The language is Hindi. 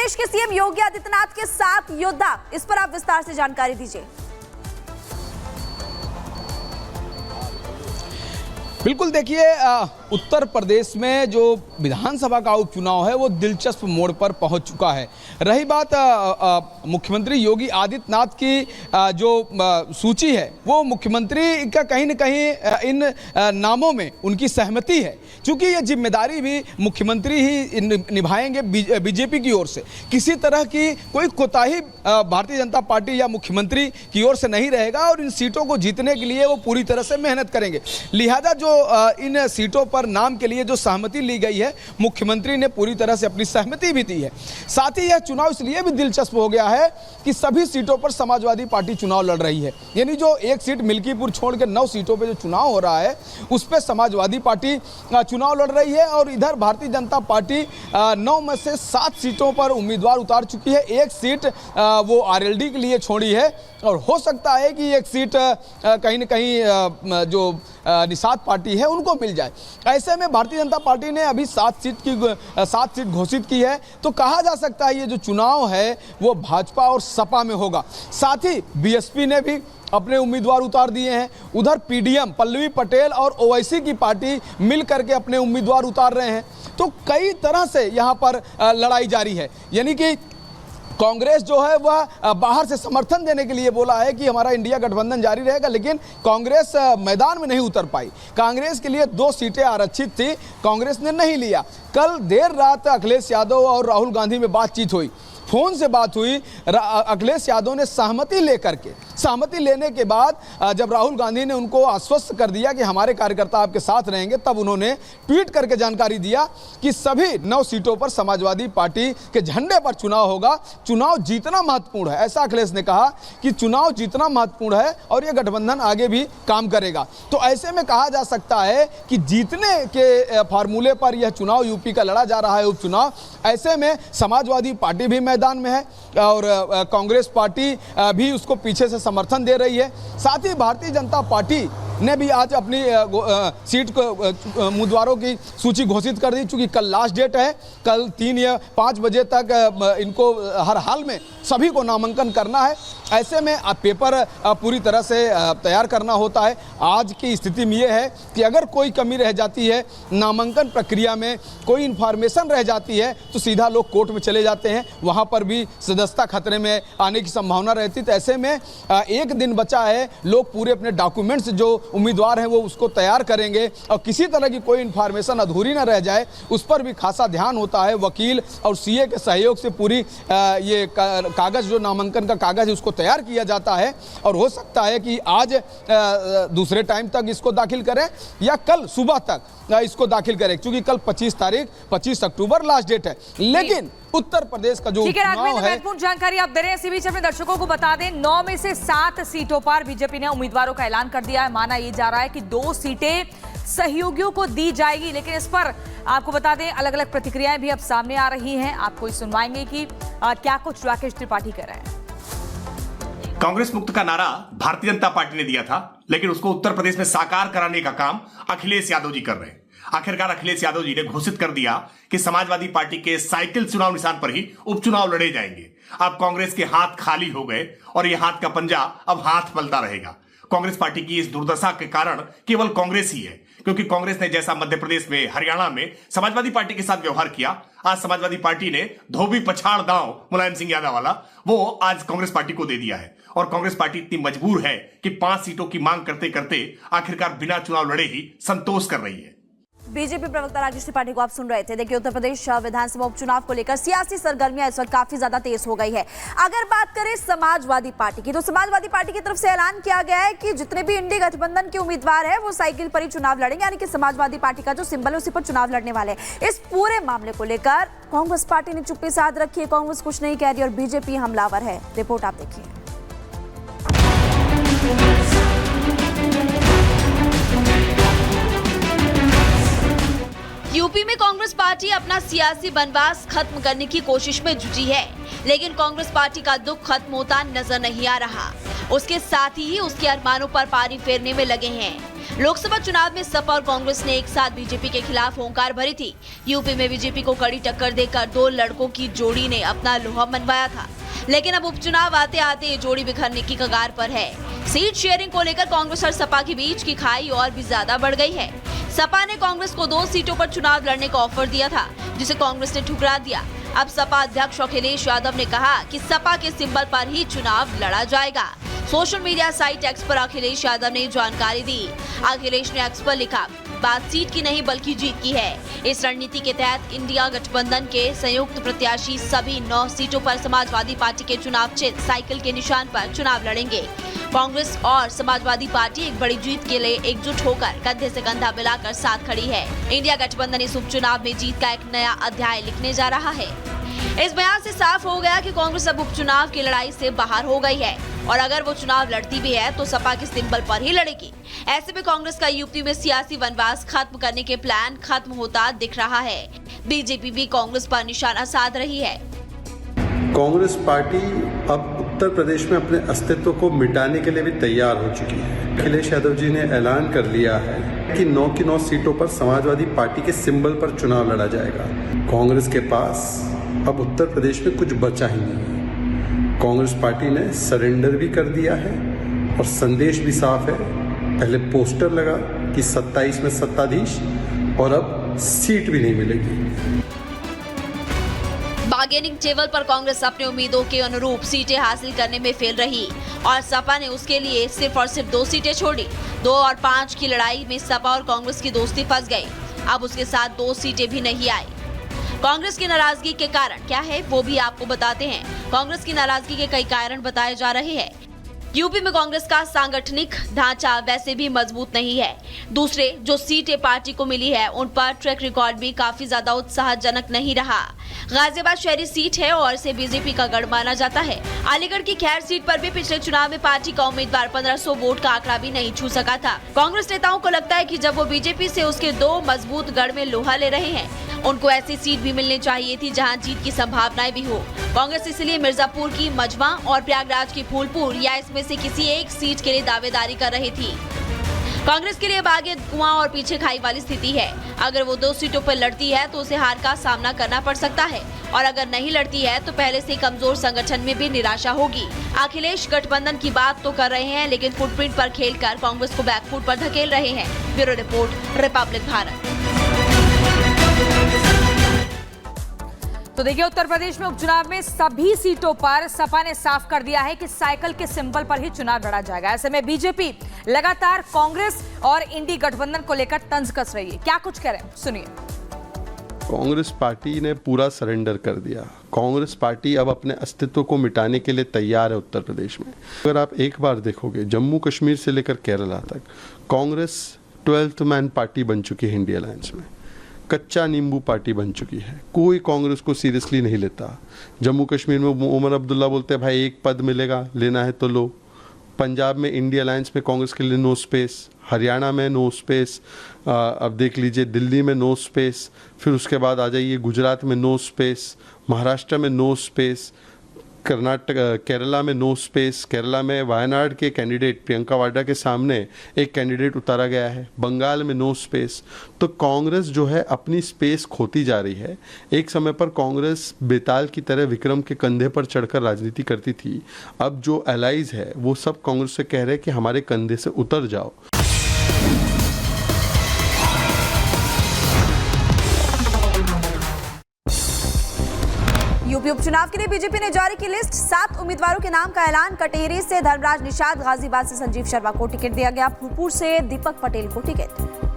प्रदेश के सीएम योगी आदित्यनाथ के 7 योद्धा, इस पर आप विस्तार से जानकारी दीजिए। बिल्कुल, देखिए उत्तर प्रदेश में जो विधानसभा का उपचुनाव है वो दिलचस्प मोड़ पर पहुंच चुका है। रही बात मुख्यमंत्री योगी आदित्यनाथ की जो सूची है, वो मुख्यमंत्री का कहीं न कहीं इन नामों में उनकी सहमति है, क्योंकि ये जिम्मेदारी भी मुख्यमंत्री ही निभाएंगे बीजेपी की ओर से। किसी तरह की कोई कोताही भारतीय जनता पार्टी या मुख्यमंत्री की ओर से नहीं रहेगा और इन सीटों को जीतने के लिए वो पूरी तरह से मेहनत करेंगे। लिहाजा जो इन सीटों पर नाम के लिए जो सहमति ली गई है, मुख्यमंत्री ने पूरी तरह से अपनी सहमति भी दी है। साथ ही यह चुनाव इसलिए भी दिलचस्प हो गया है कि सभी सीटों पर समाजवादी पार्टी चुनाव लड़ रही है। यानी जो एक सीट मिल्कीपुर छोड़ के 9 सीटों पर जो चुनाव हो रहा है, उस पर समाजवादी पार्टी चुनाव लड़ रही है और इधर भारतीय जनता पार्टी 9 में से 7 सीटों पर उम्मीदवार उतार चुकी है। एक सीट वो आरएलडी के लिए छोड़ी है और हो सकता है कि एक सीट कहीं न कहीं जो निषाद पार्टी है उनको मिल जाए। ऐसे में भारतीय जनता पार्टी ने अभी 7 सीट घोषित की है, तो कहा जा सकता है ये जो चुनाव है वो भाजपा और सपा में होगा। साथ ही बीएसपी ने भी अपने उम्मीदवार उतार दिए हैं। उधर पीडीएम पल्लवी पटेल और ओवैसी की पार्टी मिल करके अपने उम्मीदवार उतार रहे हैं। तो कई तरह से यहाँ पर लड़ाई जारी है। यानी कि कांग्रेस जो है वह बाहर से समर्थन देने के लिए बोला है कि हमारा इंडिया गठबंधन जारी रहेगा, लेकिन कांग्रेस मैदान में नहीं उतर पाई। कांग्रेस के लिए 2 सीटें आरक्षित थी, कांग्रेस ने नहीं लिया। कल देर रात अखिलेश यादव और राहुल गांधी में बातचीत हुई, फोन से बात हुई। अखिलेश यादव ने सहमति लेने के बाद जब राहुल गांधी ने उनको आश्वस्त कर दिया कि हमारे कार्यकर्ता आपके साथ रहेंगे, तब उन्होंने ट्वीट करके जानकारी दिया कि सभी 9 सीटों पर समाजवादी पार्टी के झंडे पर चुनाव होगा। चुनाव जीतना महत्वपूर्ण है, ऐसा अखिलेश ने कहा कि चुनाव जीतना महत्वपूर्ण है और यह गठबंधन आगे भी काम करेगा। तो ऐसे में कहा जा सकता है कि जीतने के फार्मूले पर यह चुनाव यूपी का लड़ा जा रहा है, उपचुनाव। ऐसे में समाजवादी पार्टी भी मैदान में है और कांग्रेस पार्टी भी उसको पीछे से समर्थन दे रही है। साथ ही भारतीय जनता पार्टी ने भी आज अपनी सीट को उम्मीदवारों की सूची घोषित कर दी। चूंकि कल लास्ट डेट है, कल 3 या 5 बजे तक इनको हर हाल में सभी को नामांकन करना है। ऐसे में पेपर पूरी तरह से तैयार करना होता है। आज की स्थिति में ये है कि अगर कोई कमी रह जाती है, नामांकन प्रक्रिया में कोई इन्फॉर्मेशन रह जाती है, तो सीधा लोग कोर्ट में चले जाते हैं, वहाँ पर भी सदस्यता खतरे में आने की संभावना रहती। तो ऐसे में 1 दिन बचा है, लोग पूरे अपने डॉक्यूमेंट्स जो उम्मीदवार हैं वो उसको तैयार करेंगे और किसी तरह की कोई इन्फॉर्मेशन अधूरी ना रह जाए, उस पर भी खासा ध्यान होता है। वकील और सीए के सहयोग से पूरी ये कागज़ जो नामांकन का कागज़ है उसको तैयार किया जाता है और हो सकता है कि आज दूसरे टाइम तक इसको दाखिल करें या कल सुबह तक इसको दाखिल करें, क्योंकि कल 25 अक्टूबर लास्ट डेट है। लेकिन उत्तर प्रदेश का जो चुनाव है, महत्वपूर्ण जानकारी आप दे रहे हैं। इसी बीच अपने दर्शकों को बता दें, 9 में से 7 सीटों पर बीजेपी ने उम्मीदवारों का ऐलान कर दिया है। माना ये जा रहा है कि 2 सीटें सहयोगियों को दी जाएगी, लेकिन इस पर आपको बता दें अलग अलग प्रतिक्रियाएं भी अब सामने आ रही हैं। आपको सुनवाएंगे कि क्या कुछ राकेश त्रिपाठी कर रहे हैं। कांग्रेस मुक्त का नारा भारतीय जनता पार्टी ने दिया था, लेकिन उसको उत्तर प्रदेश में साकार कराने का काम अखिलेश यादव जी कर रहे हैं। आखिरकार अखिलेश यादव जी ने घोषित कर दिया कि समाजवादी पार्टी के साइकिल चुनाव निशान पर ही उपचुनाव लड़े जाएंगे। अब कांग्रेस के हाथ खाली हो गए और यह हाथ का पंजा अब हाथ पलता रहेगा। कांग्रेस पार्टी की इस दुर्दशा के कारण केवल कांग्रेस ही है, क्योंकि कांग्रेस ने जैसा मध्य प्रदेश में, हरियाणा में समाजवादी पार्टी के साथ व्यवहार किया, आज समाजवादी पार्टी ने धोबी पछाड़ दांव मुलायम सिंह यादव वाला वो आज कांग्रेस पार्टी को दे दिया है। और कांग्रेस पार्टी इतनी मजबूर है कि 5 सीटों की मांग करते करते आखिरकार बिना चुनाव लड़े ही संतोष कर रही है। बीजेपी प्रवक्ता राकेश त्रिपाठी को आप सुन रहे थे। देखिए, उत्तर प्रदेश विधानसभा उपचुनाव को लेकर सियासी सरगर्मियां इस वक्त काफी ज्यादा तेज हो गई है। अगर बात करें समाजवादी पार्टी की, तो समाजवादी पार्टी की तरफ से ऐलान किया गया है कि जितने भी इंडी गठबंधन के उम्मीदवार है वो साइकिल पर ही चुनाव लड़ेंगे, यानी कि समाजवादी पार्टी का जो सिंबल है उसी पर चुनाव लड़ने वाले। इस पूरे मामले को लेकर कांग्रेस पार्टी ने चुप्पी साध रखी है। कांग्रेस कुछ नहीं कह रही और बीजेपी हमलावर है। रिपोर्ट आप देखिए। यूपी में कांग्रेस पार्टी अपना सियासी बनवास खत्म करने की कोशिश में जुटी है, लेकिन कांग्रेस पार्टी का दुख खत्म होता नजर नहीं आ रहा। उसके साथ ही उसके अरमानों पर पानी फेरने में लगे हैं। लोकसभा चुनाव में सपा और कांग्रेस ने एक साथ बीजेपी के खिलाफ होंकार भरी थी। यूपी में बीजेपी को कड़ी टक्कर देकर दो लड़कों की जोड़ी ने अपना लोहा मनवाया था, लेकिन अब उपचुनाव आते आते ये जोड़ी बिखरने की कगार पर है। सीट शेयरिंग को लेकर कांग्रेस और सपा के बीच की खाई और भी ज्यादा बढ़ गई है। सपा ने कांग्रेस को 2 सीटों पर चुनाव लड़ने का ऑफर दिया था, जिसे कांग्रेस ने ठुकरा दिया। अब सपा अध्यक्ष अखिलेश यादव ने कहा कि सपा के सिंबल पर ही चुनाव लड़ा जाएगा। सोशल मीडिया साइट एक्स पर अखिलेश यादव ने जानकारी दी। अखिलेश ने एक्स पर लिखा, बात सीट की नहीं बल्कि जीत की है। इस रणनीति के तहत इंडिया गठबंधन के संयुक्त प्रत्याशी सभी 9 सीटों पर समाजवादी पार्टी के चुनाव चिन्ह साइकिल के निशान पर चुनाव लड़ेंगे। कांग्रेस और समाजवादी पार्टी एक बड़ी जीत के लिए एकजुट होकर कंधे से कंधा मिलाकर साथ खड़ी है। इंडिया गठबंधन इस उपचुनाव में जीत का एक नया अध्याय लिखने जा रहा है। इस बयान से साफ हो गया कि कांग्रेस अब उपचुनाव की लड़ाई से बाहर हो गई है और अगर वो चुनाव लड़ती भी है तो सपा के सिंबल पर ही लड़ेगी। ऐसे में कांग्रेस का यूपी में सियासी वनवास खत्म करने के प्लान खत्म होता दिख रहा है। बीजेपी भी कांग्रेस पर निशाना साध रही है। कांग्रेस पार्टी अब उत्तर प्रदेश में अपने अस्तित्व को मिटाने के लिए भी तैयार हो चुकी है। अखिलेश यादव जी ने ऐलान कर लिया है कि 9 की 9 सीटों पर समाजवादी पार्टी के सिंबल पर चुनाव लड़ा जाएगा। कांग्रेस के पास अब उत्तर प्रदेश में कुछ बचा ही नहीं है। कांग्रेस पार्टी ने सरेंडर भी कर दिया है और संदेश भी साफ है। पहले पोस्टर लगा कि 27 में सत्ताधीश और अब सीट भी नहीं मिलेगी। बार्गेनिंग टेबल पर कांग्रेस अपने उम्मीदों के अनुरूप सीटें हासिल करने में फेल रही और सपा ने उसके लिए सिर्फ और सिर्फ 2 सीटें छोड़ी। 2 और 5 की लड़ाई में सपा और कांग्रेस की दोस्ती फंस गई। अब उसके साथ 2 सीटें भी नहीं आई। कांग्रेस की नाराजगी के कारण क्या है वो भी आपको बताते हैं। कांग्रेस की नाराजगी के कई कारण बताए जा रहे हैं। यूपी में कांग्रेस का सांगठनिक ढांचा वैसे भी मजबूत नहीं है। दूसरे जो सीटें पार्टी को मिली है उन पर ट्रैक रिकॉर्ड भी काफी ज्यादा उत्साहजनक नहीं रहा। गाजियाबाद शहरी सीट है और इसे बीजेपी का गढ़ माना जाता है। अलीगढ़ की खैर सीट पर भी पिछले चुनाव में पार्टी का उम्मीदवार 1500 वोट का आंकड़ा भी नहीं छू सका था। कांग्रेस नेताओं को लगता है कि जब वो बीजेपी से उसके 2 मजबूत गढ़ में लोहा ले रहे हैं, उनको ऐसी सीट भी मिलनी चाहिए थी जहां जीत की संभावनाएं भी हो। कांग्रेस इसलिए मिर्जापुर की मजमा और प्रयागराज की फूलपुर या इसमें से किसी एक सीट के लिए दावेदारी कर रही थी। कांग्रेस के लिए अब आगे कुआं और पीछे खाई वाली स्थिति है। अगर वो 2 सीटों पर लड़ती है तो उसे हार का सामना करना पड़ सकता है और अगर नहीं लड़ती है तो पहले से कमजोर संगठन में भी निराशा होगी। अखिलेश गठबंधन की बात तो कर रहे हैं लेकिन फुटप्रिंट पर खेलकर कांग्रेस को बैकफुट पर धकेल रहे हैं। Bureau report, Republic Bharat. तो देखिए, उत्तर प्रदेश में उपचुनाव में सभी सीटों पर सपा ने साफ कर दिया है कि साइकिल के सिंबल पर ही चुनाव लड़ा जाएगा। ऐसे में बीजेपी लगातार कांग्रेस और इंडी गठबंधन को लेकर तंज कस रही है। क्या कुछ कह रहे हैं, सुनिए। कांग्रेस पार्टी ने पूरा सरेंडर कर दिया। कांग्रेस पार्टी अब अपने अस्तित्व को मिटाने के लिए तैयार है उत्तर प्रदेश में। अगर आप एक बार देखोगे, जम्मू कश्मीर से लेकर केरला तक कांग्रेस 12th मैन पार्टी बन चुकी है इंडिया अलायंस में। कच्चा नींबू पार्टी बन चुकी है। कोई कांग्रेस को सीरियसली नहीं लेता। जम्मू कश्मीर में उमर अब्दुल्ला बोलते हैं भाई एक पद मिलेगा, लेना है तो लो। पंजाब में इंडिया अलायंस में कांग्रेस के लिए नो स्पेस। हरियाणा में नो स्पेस। अब देख लीजिए दिल्ली में नो स्पेस। फिर उसके बाद आ जाइए गुजरात में नो स्पेस। महाराष्ट्र में नो स्पेस। कर्नाटक केरला में नो स्पेस। केरला में वायनाड के कैंडिडेट प्रियंका वाड्रा के सामने एक कैंडिडेट उतारा गया है। बंगाल में नो स्पेस। तो कांग्रेस जो है अपनी स्पेस खोती जा रही है। एक समय पर कांग्रेस बेताल की तरह विक्रम के कंधे पर चढ़कर राजनीति करती थी। अब जो एलाइज है वो सब कांग्रेस से कह रहे हैं कि हमारे कंधे से उतर जाओ। यूपी उपचुनाव के लिए बीजेपी ने जारी की लिस्ट। 7 उम्मीदवारों के नाम का ऐलान। कटेहरी से धर्मराज निषाद, गाजियाबाद से संजीव शर्मा को टिकट दिया गया, भूपुर से दीपक पटेल को टिकट।